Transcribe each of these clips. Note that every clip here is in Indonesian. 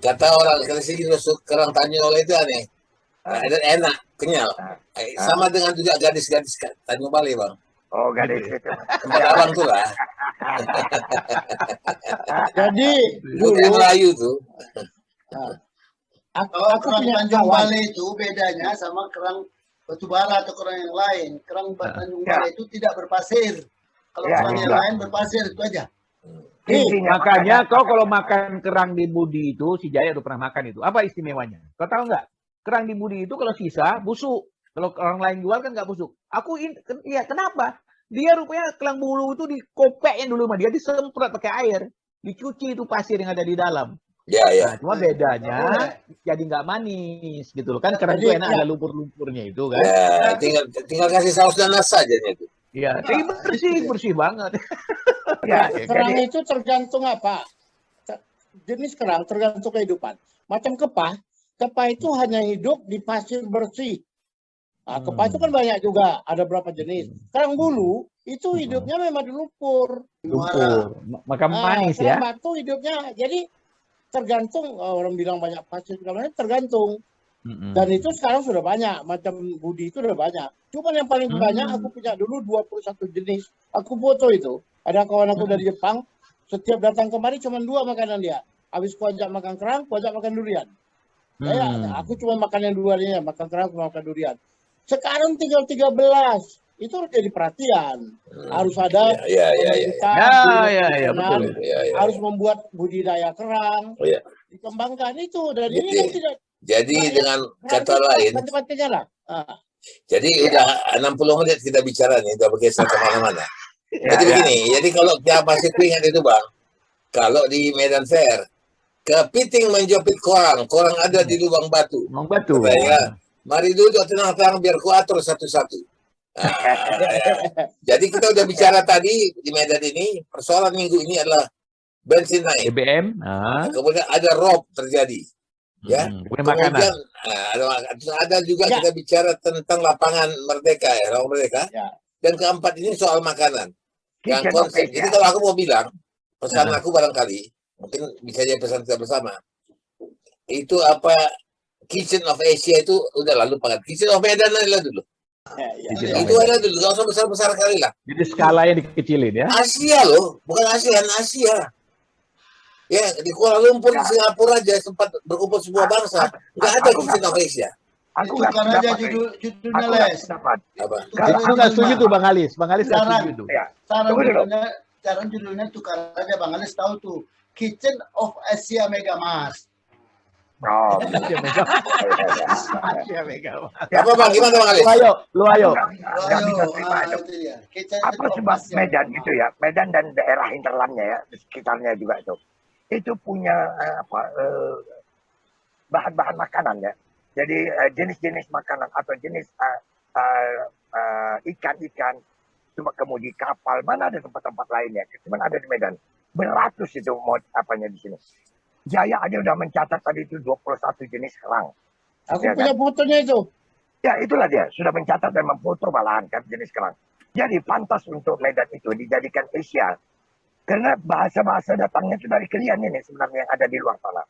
Kata orang kalau sini rusuk kerang Tanjung itu aneh. Enak, kenyal. Sama dengan juga gadis-gadis Tanjung Balai, Bang. Oh, gadis itu. Tempat abang tuh lah. Jadi Bukan dulu Melayu tuh. aku kerang punya Tanjung kawan. Balai itu bedanya sama kerang batubara atau kerang yang lain. Kerang Tanjung Balai itu tidak berpasir. Kalau kerang yang lain berpasir, itu aja. Makanya kau kalau makan kerang di Budi itu, si Jaya udah pernah makan itu. Apa istimewanya? Kau tahu nggak? Kerang di Budi itu kalau sisa busuk. Kalau orang lain jual kan nggak busuk. Lihat kenapa? Dia rupanya kerang bulu itu dikopeknya dulu sama dia, disemprot pakai air, dicuci itu pasir yang ada di dalam. Ya, Nah, cuma bedanya jadi nggak manis gitu loh kan. Kerang itu enak ada lumpur-lumpurnya itu kan. Ya, tinggal kasih saus nanas saja itu. Iya, tapi bersih banget. Kerang itu tergantung apa? Jenis kerang tergantung kehidupan. Macam kepah itu hanya hidup di pasir bersih. Nah, kepah itu kan banyak juga, ada berapa jenis. Kerang bulu itu hidupnya memang di lumpur. Makan manis ya. Kerang batu hidupnya, jadi tergantung, orang bilang banyak pasir, tergantung. Dan itu sekarang sudah banyak, macam Budi itu sudah banyak. Cuman yang paling banyak aku punya dulu 21 jenis. Aku foto itu. Ada kawan aku dari Jepang, setiap datang kemari cuma 2 makanan dia. Habis ku ajak makan kerang, ku ajak makan durian. Aku cuma makan yang 2 dia, makan kerang, makan durian. Sekarang tinggal 13. Itu harus jadi perhatian. Harus ada betul. Harus membuat budidaya kerang. Dikembangkan itu. Dan ini kan tidak. Jadi dengan kata lain, jadi udah 60 menit kita bicara nih, udah bergeser kemana-mana. Jadi begini, jadi kalau dia masih ingat itu Bang, kalau di Medan Fair, kepiting menjepit korang ada di lubang batu. Ya, mari duduk tenang-tenang biar ku atur satu-satu. Jadi kita udah bicara tadi di Medan ini, persoalan minggu ini adalah bensin naik. BBM. Kemudian ada rob terjadi. Ya, kemudian ada juga kita bicara tentang lapangan merdeka ruang merdeka. Dan keempat ini soal makanan. Yang konsep. Jadi kalau aku mau bilang pesan aku barangkali mungkin bisa jadi pesan kita bersama. Itu apa Kitchen of Asia itu udah lalu pakai Kitchen of Medan adalah dulu. Itu ada dulu, nggak usah besar-besar kali lah. Jadi skalanya dikecilin ya. Asia loh, bukan ASEAN, Asia. Ya, di Kuala Lumpur, di Singapura aja sempat berkumpul semua bangsa. Nggak ada Kitchen of Asia. Aku kan aja judulnya Les. Aku nggak setuju tuh Bang Alis. Bang Alis nggak setuju tuh. Sekarang judulnya tukar aja Bang Alis tahu tuh. Kitchen of Asia Megamas. Asia Megamas. Apa Bang? Gimana Bang Alis? Lu ayo. Nggak bisa terima itu. Apa sebab Medan itu ya? Medan dan daerah hinterlandnya ya, di sekitarnya juga itu punya bahan-bahan makanan ya. Jadi jenis-jenis makanan atau jenis ikan-ikan cuma kemudi kapal, mana ada tempat-tempat lainnya. Cuma ada di Medan. Beratus itu apanya di sini. Jaya aja udah mencatat tadi itu 21 jenis kerang. Aku punya fotonya itu. Ya itulah dia, sudah mencatat dan memfoto malahan kan jenis kerang. Jadi pantas untuk Medan itu dijadikan Asia. Karena bahasa-bahasa datangnya itu dari kalian ini sebenarnya yang ada di luar sana.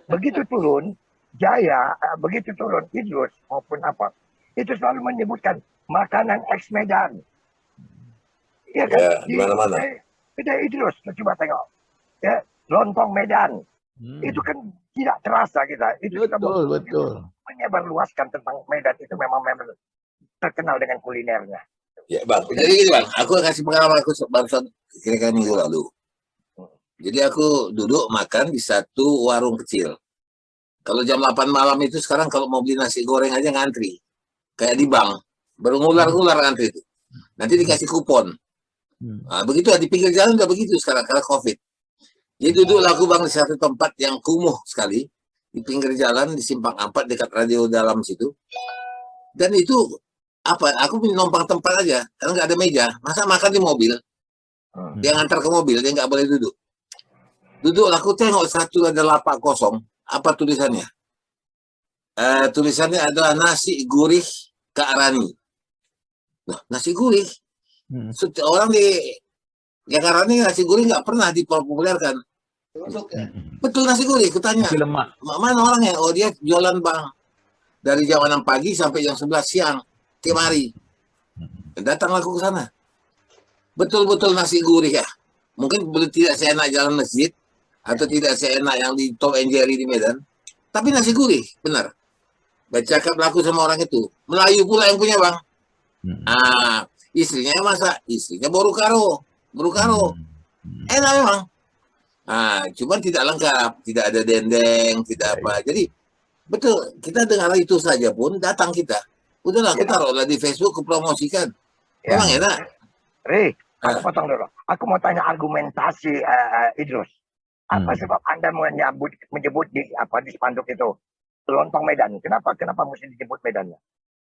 Begitu turun, Jaya, begitu turun Idrus maupun apa, itu selalu menyebutkan makanan ex Medan. Iya kan? Ya, di mana-mana. Idrus, coba tengok. Ya, lontong Medan. Itu kan tidak terasa kita. Itu betul. Menyebarluaskan tentang Medan itu memang terkenal dengan kulinernya. Ya Bang, jadi gini Bang, aku kasih pengalaman aku barusan kira-kira minggu lalu. Jadi aku duduk makan di satu warung kecil. Kalau jam 8 malam itu sekarang kalau mau beli nasi goreng aja ngantri. Kayak di bank, baru ngular-ngular ngantri itu. Nanti dikasih kupon. Nah, begitu di pinggir jalan udah begitu sekarang karena COVID. Jadi duduklah aku Bang di satu tempat yang kumuh sekali. Di pinggir jalan, di Simpang 4 dekat radio dalam situ. Dan itu aku numpang tempat aja karena nggak ada meja, masa makan di mobil. Dia ngantar ke mobil, dia nggak boleh duduk. Aku tengok satu ada lapak kosong, apa tulisannya? Tulisannya adalah nasi gurih Kak Rani. Nah, nasi gurih. Orang di Jakarta ini nasi gurih nggak pernah dipopulerkan. Duduk ya. Betul nasi gurih, kutanya. Nasi lemak. Mana orangnya? Oh dia jualan bang. Dari jam 6 pagi sampai jam 11 siang. Tiap hari. Datanglah aku ke sana. Betul-betul nasi gurih ya. Mungkin tidak seenak jalan masjid. Atau tidak seenak yang di Tom and Jerry di Medan. Tapi nasi gurih, benar. Bercakap laku sama orang itu. Melayu pula yang punya bang. Istrinya yang masak. Istrinya baru karo. Enak memang. Cuman tidak lengkap, tidak ada dendeng, tidak apa. Jadi betul, kita dengar itu saja pun datang kita. Udahlah, aku taruhlah di Facebook, kupromosikan. Memang enak. Aku potong dulu. Aku mau tanya argumentasi Idrus. Apa sebab Anda menyebut di spanduk itu lontong Medan? Kenapa mesti disebut Medannya?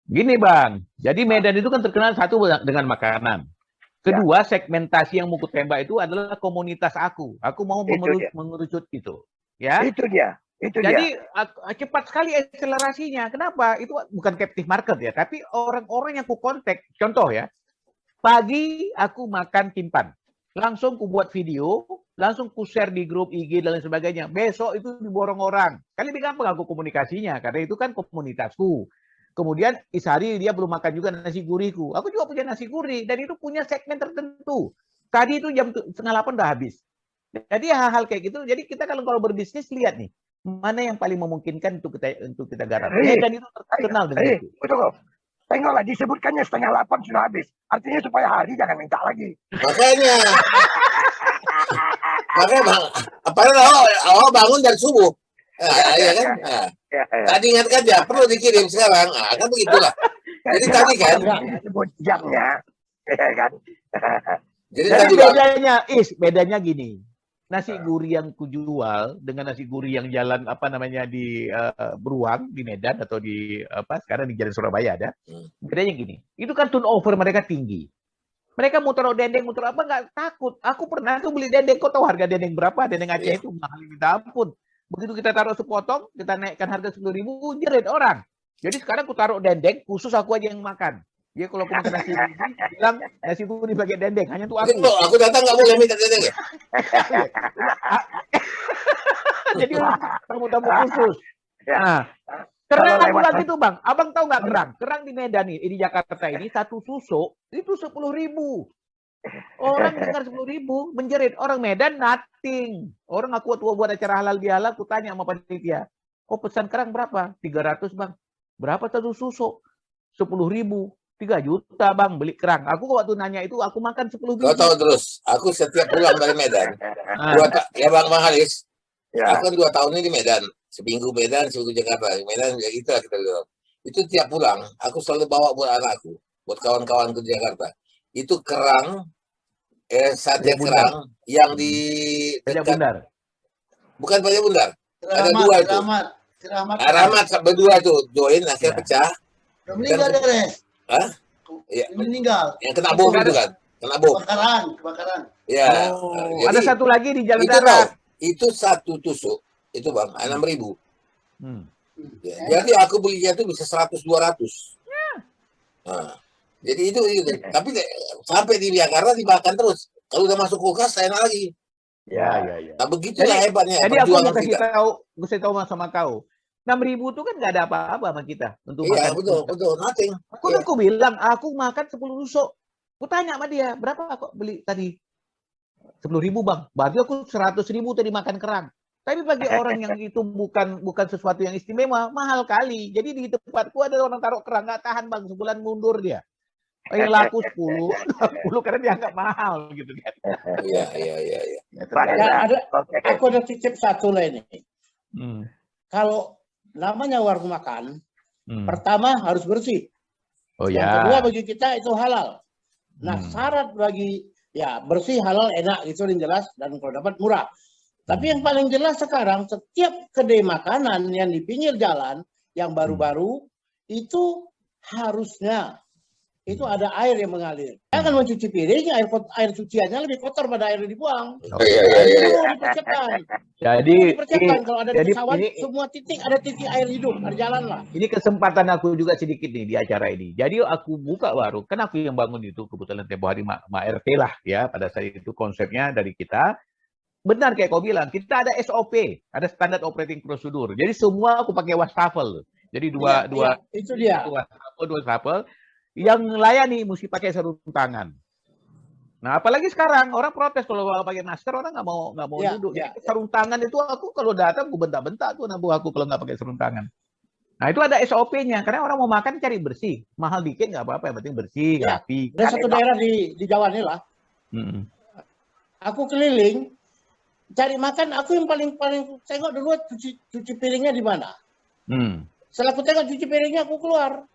Gini bang, jadi Medan itu kan terkenal satu dengan makanan. Kedua, segmentasi yang mau tembak itu adalah komunitas aku. Aku mau mengerucut itu. Ya. Itu dia. Jadi cepat sekali akselerasinya. Kenapa? Itu bukan captive market ya, tapi orang-orang yang ku kontak. Contoh ya, pagi aku makan timpan. Langsung ku buat video, langsung ku share di grup IG dan lain sebagainya. Besok itu diborong orang. Kan lebih gampang aku komunikasinya, karena itu kan komunitasku. Kemudian sehari dia belum makan juga nasi gurihku. Aku juga punya nasi gurih dan itu punya segmen tertentu. Tadi itu jam 7:30 udah habis. Jadi hal-hal kayak gitu. Jadi kita kalau berbisnis lihat nih mana yang paling memungkinkan untuk kita garap. Dan itu terkenal dengan itu. Betul. Tengoklah disebutkannya 7:30 sudah habis. Artinya supaya hari jangan minta lagi. Makanya bang, apalagi awal bangun dari subuh. Iya kan? Tadi ingatkan ya, perlu dikirim sekarang. Kan begitulah. Jadi tadi kan sebut jamnya, ya kan? Jadi tadi bedanya gini. Nasi gurih yang kujual dengan nasi gurih yang jalan di Beruang di Medan atau di sekarang di Jalan Surabaya ada. Bedanya gini. Itu kan turnover mereka tinggi. Mereka mau taruh dendeng, mau taruh apa nggak takut. Aku pernah tuh beli dendeng, kau tahu harga dendeng berapa? Dendeng Aceh itu mahal minta ampun. Begitu kita taruh sepotong, kita naikkan harga 10.000, jerit orang. Jadi sekarang aku taruh dendeng, khusus aku aja yang makan. Dia kalau aku makan nasi gurih, bilang nasi gurih pakai dendeng, hanya untuk aku. Aku datang nggak boleh minta dendeng ya? Jadi tamu-tamu khusus. Nah, kerang juga gitu bang. Abang tahu nggak kerang? Kerang di Medan nih, di Jakarta ini satu tusuk itu 10.000. Orang dengar 10.000 menjerit. Orang Medan nothing. Orang aku buat acara halal bihalal, aku tanya sama panitia, kok pesan kerang berapa? 300 bang. Berapa satu susuk? 10.000. 3 juta bang beli kerang. Aku waktu nanya itu aku makan 10.000. Kau tahu terus, aku setiap pulang dari Medan. Ya bang Halis. Aku kan 2 tahun ini di Medan. Seminggu Medan, seminggu Jakarta. Medan ya gitu lah kita bilang. Itu tiap pulang, aku selalu bawa buat anakku, buat kawan-kawanku di Jakarta. Itu kerang, sate kerang yang di dekat. Bukan Pajak Bundar. Ada 2 itu. Rahmat berdua tuh join akhirnya pecah. Meninggal deh. Hah? Ya. Meninggal. Yang kena bom itu kan? Kena bom. Kebakaran. Ya. Jadi, ada satu lagi di Jalan Darat. Itu satu tusuk. Itu bang, 6.000. Ya, jadi aku belinya itu bisa 100-200. Nah, jadi itu. Tapi sampai di Jakarta dimakan terus. Kalau udah masuk kulkas, enak lagi. Ya. Nah, begitulah hebatnya. Jadi aku mau kasih tahu sama kau. 6.000 itu kan nggak ada apa-apa sama kita untuk makan. Betul, nothing. Aku bilang, aku makan 10 tusuk. Aku tanya sama dia, berapa kok beli tadi? 10.000 bang. Berarti aku 100.000 tadi makan kerang. Tapi bagi orang yang itu bukan sesuatu yang istimewa, mahal kali. Jadi di tempatku ada orang taruh kerang, nggak tahan bang, sebulan mundur dia. Yang laku 10 karena dianggap mahal gitu kan. Iya. Aku ada titip satu lah ini. Kalau namanya warung makan, pertama harus bersih. Yang kedua bagi kita itu halal. Nah syarat bagi bersih, halal, enak itu yang jelas dan kalau dapat murah. Tapi yang paling jelas sekarang setiap kedai makanan yang di pinggir jalan yang baru-baru itu harusnya itu ada air yang mengalir. Jangan mencuci piring, air cuciannya lebih kotor pada air yang dibuang. Itu dipersiapkan. Dipersiapkan kalau ada di pesawat semua titik ada titik air hidup, ada jalan lah. Ini kesempatan aku juga sedikit nih di acara ini. Jadi aku buka warung, kan aku yang bangun itu kebetulan tempoh hari Mak RT lah ya pada saat itu konsepnya dari kita. benar kayak kau bilang, kita ada SOP, ada standard operating procedure. Jadi semua aku pakai wastafel. Jadi dua itu dia. Dua wastafel yang layani mesti pakai sarung tangan. Nah, apalagi sekarang orang protes kalau pakai masker, orang nggak mau duduk. Sarung tangan itu aku kalau datang aku bentak-bentak tuh nabu aku kalau nggak pakai sarung tangan. Nah, itu ada SOP-nya. Karena orang mau makan cari bersih. Mahal dikit nggak apa-apa, yang penting bersih, rapi. Ada satu daerah di Jawa ini lah. Aku keliling cari makan, aku yang paling tengok dulu cuci piringnya di mana. Setelah aku tengok cuci piringnya, aku keluar.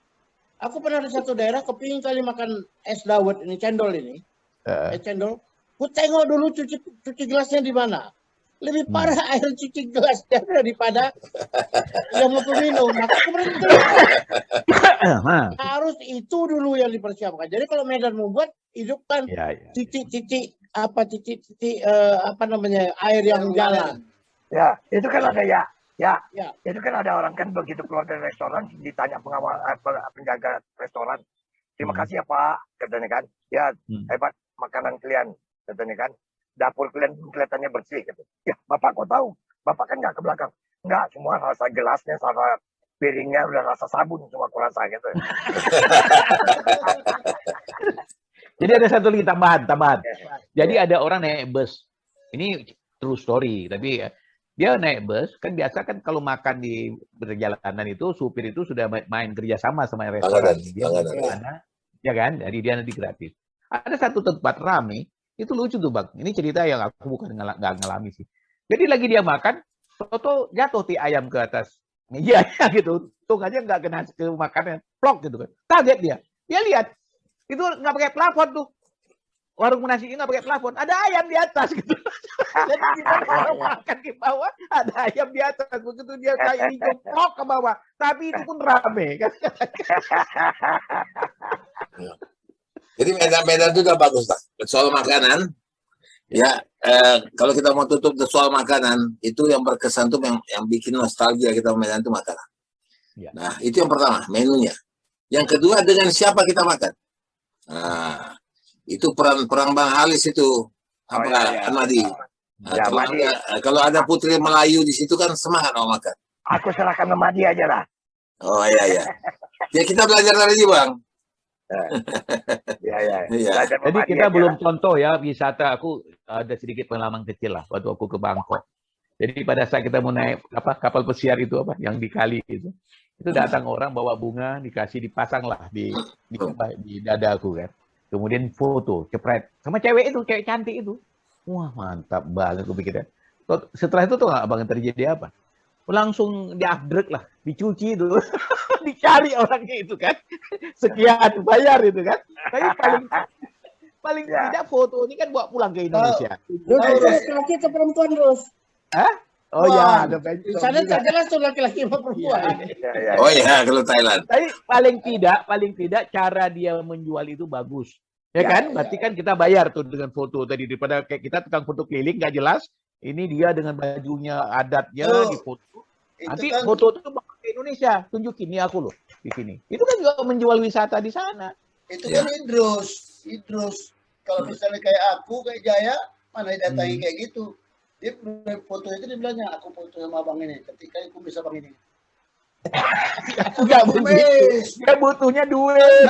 Aku pernah di satu daerah kepingin kali makan es dawet ini, cendol ini. Es cendol. Aku tengok dulu cuci gelasnya di mana. Lebih parah air cuci gelasnya daripada yang mau minum. Maka aku berhenti. Harus itu dulu yang dipersiapkan. Jadi kalau Medan mau buat, hidupkan titik-titik apa namanya, air yang jalan. Ya, itu kan ada itu kan ada orang kan begitu keluar dari restoran ditanya pengawal penjaga restoran, terima kasih ya Pak, katanya kan, ya hebat makanan kalian, katanya kan, dapur kalian kelihatannya bersih, gitu. Ya Bapak kok tahu, Bapak kan nggak ke belakang, nggak, semua rasa gelasnya sama piringnya udah rasa sabun semua aku rasa gitu. Jadi ada satu lagi tambahan. Jadi ada orang naik bus. Ini true story, tapi dia naik bus, kan biasa kan kalau makan di perjalanan itu, supir itu sudah main kerjasama sama restoran. Ya kan? Jadi dia nanti gratis. Ada satu tempat rame, itu lucu tuh Bang. Ini cerita yang aku bukan nggak ngalami sih. Jadi lagi dia makan, toto jatuh ayam ke atas meja gitu. Untung aja nggak kena ke makannya, plok gitu kan. Kaget dia. Dia lihat, itu nggak pakai plafon tuh. Warung nasi ini nggak pakai plafon, ada ayam di atas gitu. Jadi kita kalau makan di bawah, ada ayam di atas. Begitu dia kayak plok ke bawah, tapi itu pun rame. Kan? Jadi Medan itu udah bagus lah. Soal makanan, ya kalau kita mau tutup soal makanan, itu yang berkesan tuh yang bikin nostalgia kita Medan itu makanan. Nah, itu yang pertama, menunya. Yang kedua, dengan siapa kita makan. Nah, itu peran Bang Halis itu, Madi. Kalau ada Putri Melayu di situ kan semangat mau makan. Aku serahkan ke Madi aja lah. Oh iya. Ya kita belajar dari dia Bang. Jadi kita belum contoh ya wisata. Aku ada sedikit pengalaman kecil lah waktu aku ke Bangkok. Jadi pada saat kita mau naik kapal pesiar itu yang di kali itu datang orang bawa bunga, dipasang lah di dada aku kan. Kemudian foto, cepret sama cewek cantik itu. Wah mantap banget aku pikirnya. Setelah itu tuh abang terjadi apa? Langsung diupgrade lah, dicuci dulu, dicari orangnya itu kan. Sekian bayar itu kan. Tapi paling tidak foto ini kan bawa pulang ke Indonesia. Laki-laki ke perempuan terus. Hah? Oh ya, ada di sana tak jelas tuh laki-laki sama perempuan. Oh iya, kalau Thailand. Tapi paling tidak cara dia menjual itu bagus. Ya kan? Berarti kan kita bayar tuh dengan foto tadi, daripada kayak kita tukang foto keliling nggak jelas. Ini dia dengan bajunya adatnya di foto. Nanti kan foto itu bawa ke Indonesia, tunjukin nih aku loh di sini. Itu kan juga menjual wisata di sana. Itu kan Idrus. Kalau misalnya kayak aku, kayak Jaya, mana datangi kayak gitu. Dia foto itu dia bilangnya, aku foto sama abang ini, ketika aku bisa bang ini. Enggak begitu. Dia butuhnya duit.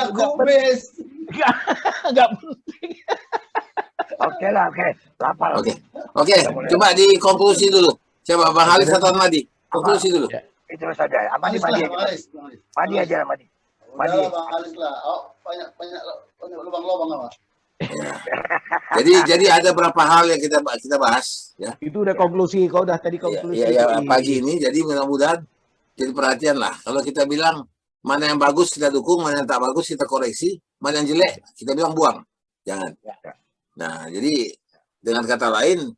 Enggak penting. Oke. Lapar. Oke. Coba dikonklusi dulu. Coba Bang Halis atau Madi. Konklusi dulu. Itu saja. Madi aja. Madi. Bang Halis lah. Oh, banyak lubang-lubang apa? Jadi ada beberapa hal yang kita bahas ya. Itu udah konklusi, kau udah tadi konklusi. Ya, pagi ini jadi mudah-mudahan jadi perhatian lah. Kalau kita bilang mana yang bagus kita dukung, mana yang tak bagus kita koreksi, mana yang jelek kita bilang buang. Jangan. Nah, jadi dengan kata lain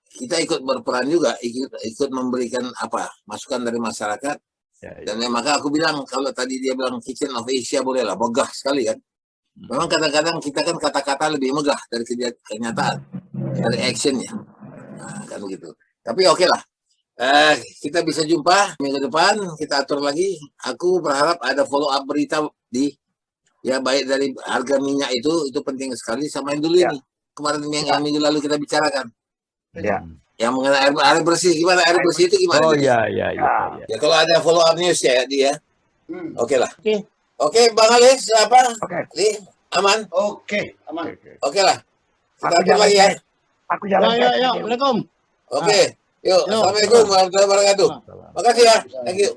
kita ikut berperan juga, ikut memberikan masukan dari masyarakat. Dan maka aku bilang kalau tadi dia bilang Kitchen of Asia boleh lah, megah sekali kan. Memang kadang-kadang kita kan kata-kata lebih megah dari kenyataan, dari actionnya. Nah, kan begitu. Tapi oke lah. Kita bisa jumpa minggu depan, kita atur lagi. Aku berharap ada follow up berita baik dari harga minyak itu penting sekali sama yang dulu ini. Kemarin yang minggu lalu kita bicarakan. Ya. Yang mengenai air bersih, gimana air bersih itu gimana? Oh Jadi? iya, iya, iya. iya. Ya kalau ada follow up news ya dia. Hmm. Oke lah. Oke. Oke, Bang Alis, apa? Oke. Li, aman? Oke, aman. Oke lah. Kita Aku atur jalan lagi ya. tes. Aku jalan Ya, tes. ya, ya. Assalamualaikum. Oke. Yuk, Yo. assalamualaikum warahmatullahi wabarakatuh. Makasih ya. Thank you.